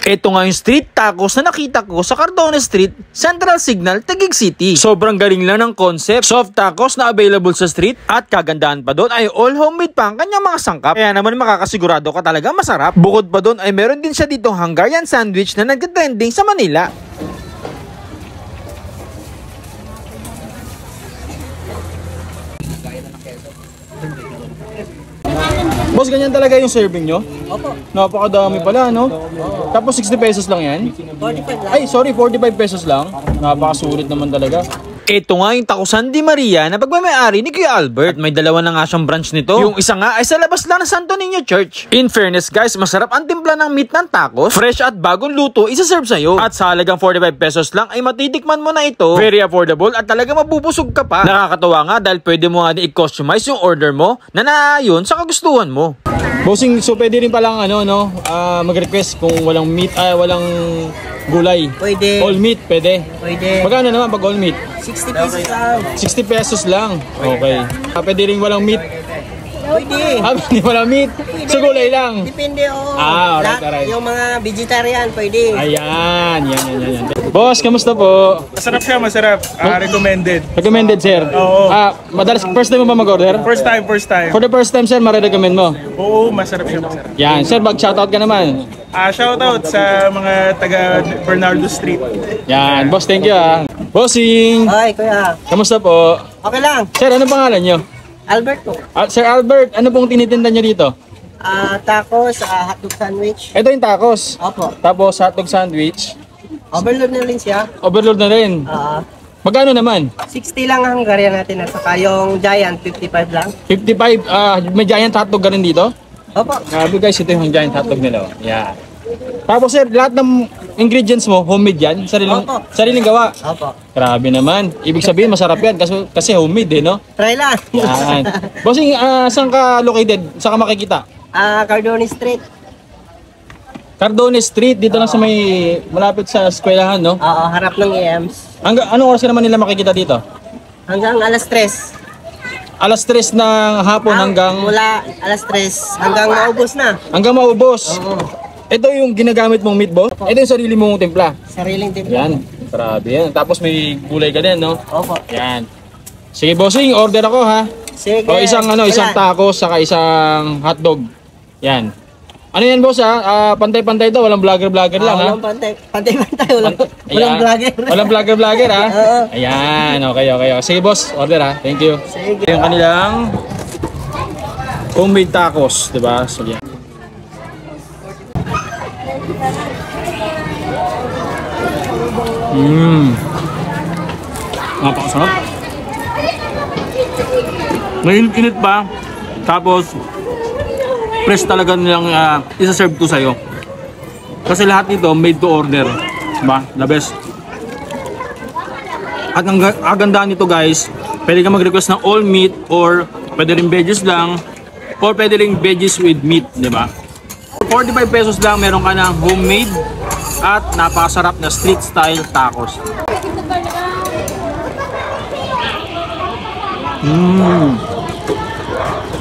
Ito nga yung street tacos na nakita ko sa Cardones Street, Central Signal, Taguig City. Sobrang galing lang ng concept. Soft tacos na available sa street at kagandahan pa doon ay all homemade pa ang kanyang mga sangkap. Kaya naman makakasigurado ka talaga masarap. Bukod pa doon ay meron din siya ditong Hungarian sandwich na nagka-trending sa Manila. Boss, ganyan talaga yung serving nyo? Opo. Napakadami pala, no? Tapos 60 pesos lang yan? 45 lang. Ay, sorry, 45 pesos lang. Napakasulit naman talaga. Ito nga yung Takusan Di Maria na pagmamayari ni Kuya Albert. May dalawa na nga siyang branch nito. Yung isa nga ay sa labas lang ng Santo Niño Church. In fairness guys, masarap ang timpla ng meat ng tacos. Fresh at bagong luto, isa-serve sa'yo. At sa halagang 45 pesos lang ay matitikman mo na ito. Very affordable at talaga mabubusog ka pa. Nakakatawa nga dahil pwede mo nga din i-customize yung order mo na naayon sa kagustuhan mo. Bossing, so pwede rin palang mag-request kung walang meat, walang gulay. Pwede. All meat, pwede. Pwede. Magkano naman pag all meat? 60 pesos lang. 60 pesos lang. Okay. Pwede rin walang meat. Pwede. Hindi walang meat. So gulay lang. Depende alright. Yung mga vegetarian, pwede. Ayan. Yan. Boss, kamusta po? Masarap siya, masarap. Recommended. Recommended, sir? Oo. Madalas, first time mo ba mag-order? First time. For the first time, sir, marirecommend mo? Oo, masarap siya, masarap. Yan. Sir, mag-shoutout ka naman. Shoutout sa mga taga Bernardo Street. Yan. Boss, thank you Bossing! Ay, kuya. Kamusta po? Okay lang. Sir, ano pangalan nyo? Albert po. Sir Albert, ano pong tinitinda nyo dito? Tacos, hotdog sandwich. Ito yung tacos. Opo. Tapos hotdog sandwich. Overload na rin siya. Overload na rin. Magkano naman? 60 lang ang Hungarian natin. At saka yung Giant, 55 lang. 55, may giant hotdog ka rin dito? Opo. Grabe guys, ito yung giant hotdog nila. Yan. Tapos sir, lahat ng ingredients mo, homemade yan? Sariling gawa? Opo. Grabe naman. Ibig sabihin, masarap yan kasi homemade no? Try lang. Yan. Bossing, saan ka located? Saan ka makikita? Cardones Street. Cardones Street, dito lang sa may malapit sa eskwelahan, no? Oo, harap ng EMS. Anong oras naman nila makikita dito? Hanggang alas 3. Alas 3 ng hapon hanggang... Mula alas 3 hanggang maubos na. Hanggang maubos? Oo. Ito yung ginagamit mong meatball? Ito yung sarili mong timpla? Sariling timpla. Yan, grabe yan. Tapos may gulay ka din, no? Opo. Yan. Sige bossing, order ako ha. Sige. O isang tacos saka isang hotdog. Yan. Ano yan boss ha? Pantay-pantay to, walang vlogger-vlogger lang ha? Walang pantay-pantay, walang vlogger. Walang vlogger-vlogger ha? Oo. Ayan, okay. Sige boss, order ha. Thank you. Sige. Yung kanilang homemade tacos, diba? So yan. Napakasarap. Mainit-init pa. Tapos fresh talaga nilang isa-serve to sa'yo. Kasi lahat nito made to order. Diba? The best. At ang agandaan nito guys, pwede ka mag-request ng all meat or pwede rin veggies lang or pwede rin veggies with meat. Diba? 45 pesos lang meron ka ng homemade at napakasarap na street style tacos.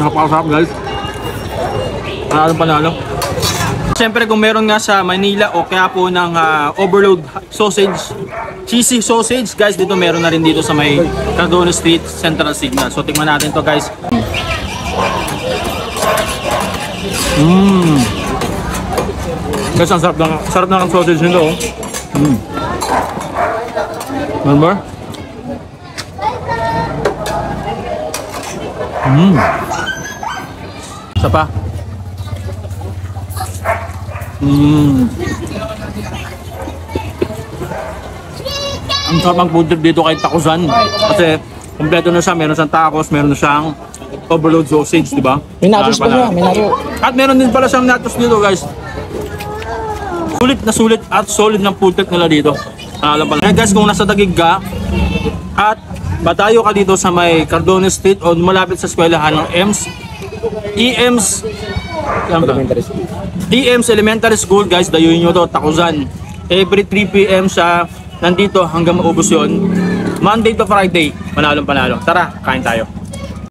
Napakasarap guys. Panalo. Siyempre kung meron nga sa Manila o kaya po ng overload sausage, cheesy sausage guys, dito meron na rin dito sa may Cardones Street, Central Signal. So tingnan natin to guys. Guys, ang sarap na ang sausage nito. One more. Isa pa. Ang sarap ang food trip dito kay Takusan. Kasi kompleto na siya, meron siyang tacos, meron siyang overload sausage, di ba? May nachos pa siya, may nachos. At meron din pala siyang nachos dito, guys. Sulit na sulit at solid ng food trip nila dito. Alam pala. Kaya guys, kung nasa Taguig ka at batayo ka dito sa may Cardones Street o malapit sa eskwelahan ng EMS Elementary School, guys, dayuin nyo to, Takusan. Every 3 PM siya nandito hanggang maubos yun. Monday to Friday, panalo. Tara, kain tayo.